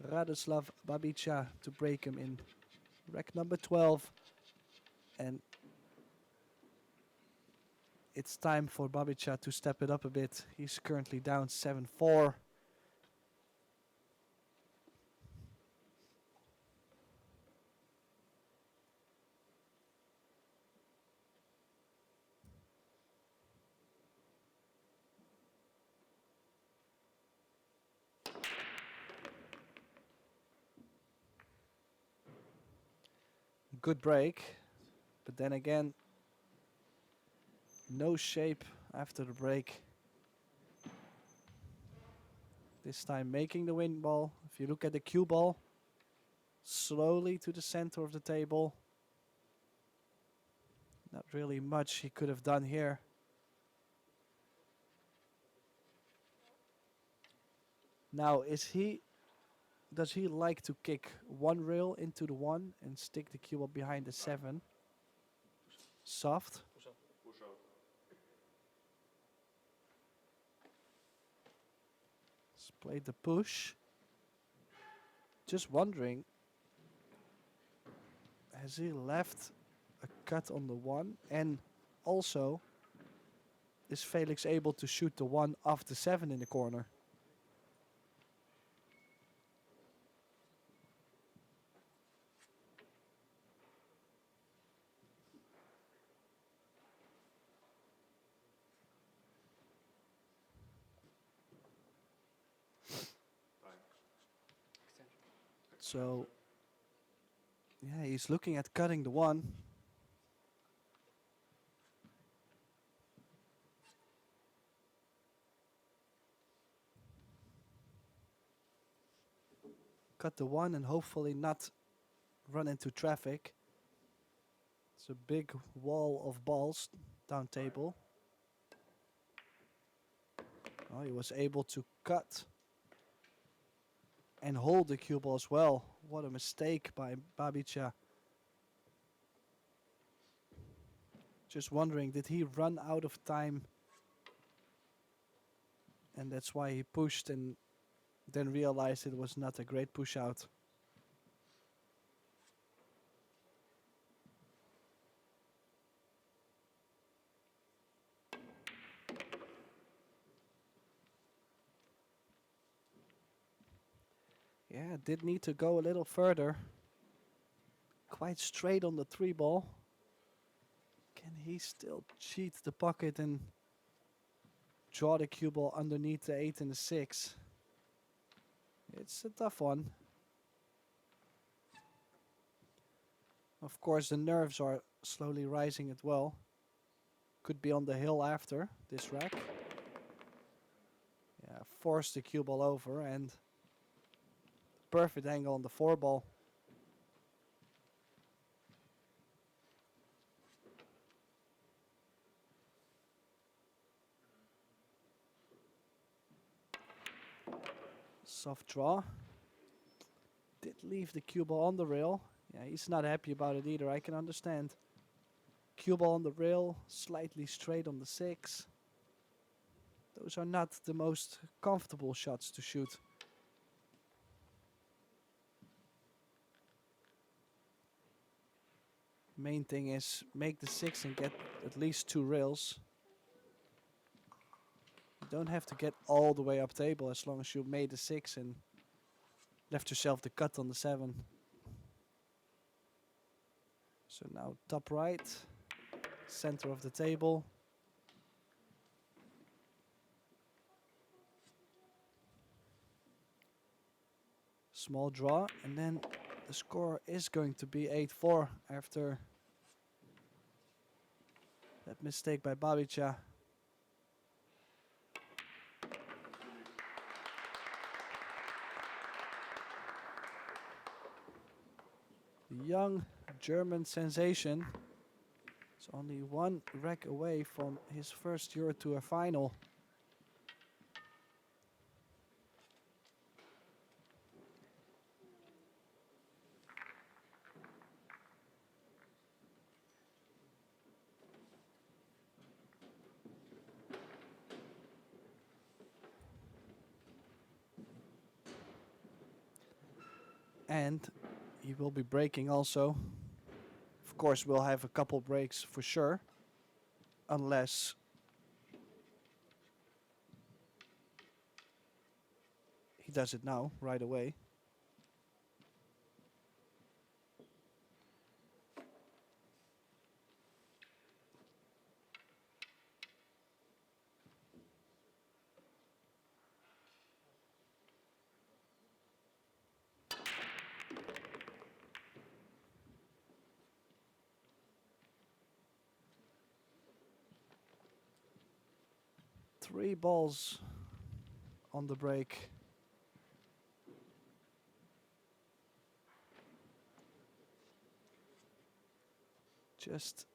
Radoslav Babica to break him in rack number 12. And it's time for Babica to step it up a bit. He's currently down 7-4. Good break, but then again, no shape after the break. This time making the win ball. If you look at the cue ball, slowly to the center of the table. Not really much he could have done here. Now, does he like to kick one rail into the 1 and stick the cue ball behind the 7? Soft. Push out. Let's play the push. Just wondering, has he left a cut on the 1? And also, is Felix able to shoot the 1 off the 7 in the corner? So, yeah, he's looking at cutting the 1. Cut the 1 and hopefully not run into traffic. It's a big wall of balls down table. Oh, he was able to cut and hold the cue ball as well. What a mistake by Babica. Just wondering, did he run out of time? And that's why he pushed and then realized it was not a great push out. Yeah, did need to go a little further. Quite straight on the 3 ball. Can he still cheat the pocket and draw the cue ball underneath the 8 and the 6? It's a tough one. Of course, the nerves are slowly rising as well. Could be on the hill after this rack. Yeah, force the cue ball over and perfect angle on the 4 ball. Soft draw. Did leave the cue ball on the rail. Yeah, he's not happy about it either, I can understand. Cue ball on the rail, slightly straight on the 6. Those are not the most comfortable shots to shoot. Main thing is make the 6 and get at least 2 rails. You don't have to get all the way up table as long as you made the 6 and left yourself the cut on the 7. So now top right, center of the table. Small draw, and then the score is going to be 8-4 after that mistake by Babica. The young German sensation is only 1 rack away from his first EuroTour final. And he will be breaking also. Of course, we'll have a couple breaks for sure. Unless he does it now, right away. Three balls on the break. Just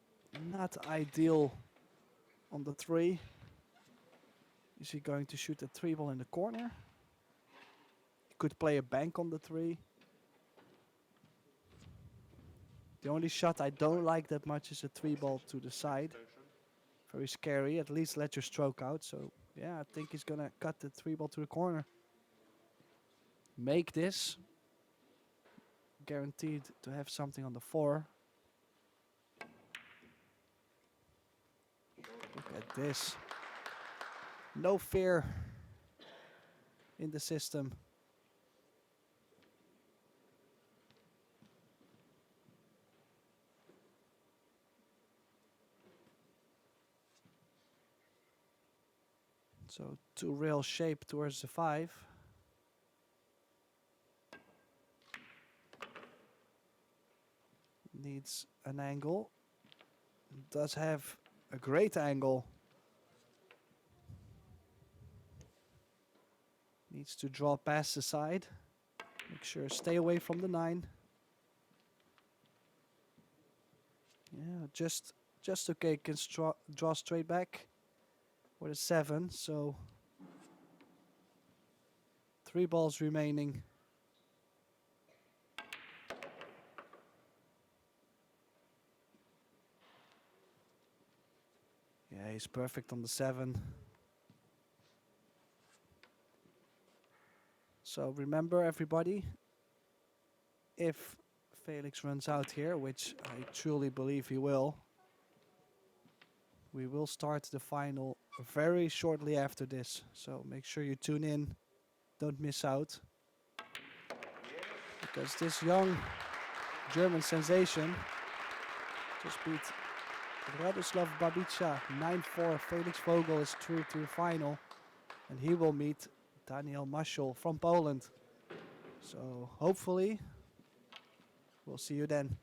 not ideal on the three. Is he going to shoot a three ball in the corner? He could play a bank on the three. The only shot I don't like that much is a three ball to the side. Very scary. At least let your stroke out. So yeah, I think he's gonna cut the three ball to the corner. Make this. Guaranteed to have something on the four. Look at this. No fear in the system. So to real shape towards the five. Needs an angle. Does have a great angle. Needs to draw past the side. Make sure stay away from the 9. Yeah, just okay. Can draw straight back with a 7. So 3 balls remaining. Yeah, he's perfect on the 7. So remember, everybody, if Felix runs out here, which I truly believe he will, we will start the final very shortly after this. So make sure you tune in. Don't miss out. Because this young German sensation just beat Radoslav Babica 9-4. Felix Vogel is through to the final. And he will meet Daniel Maschel from Poland. So hopefully we'll see you then.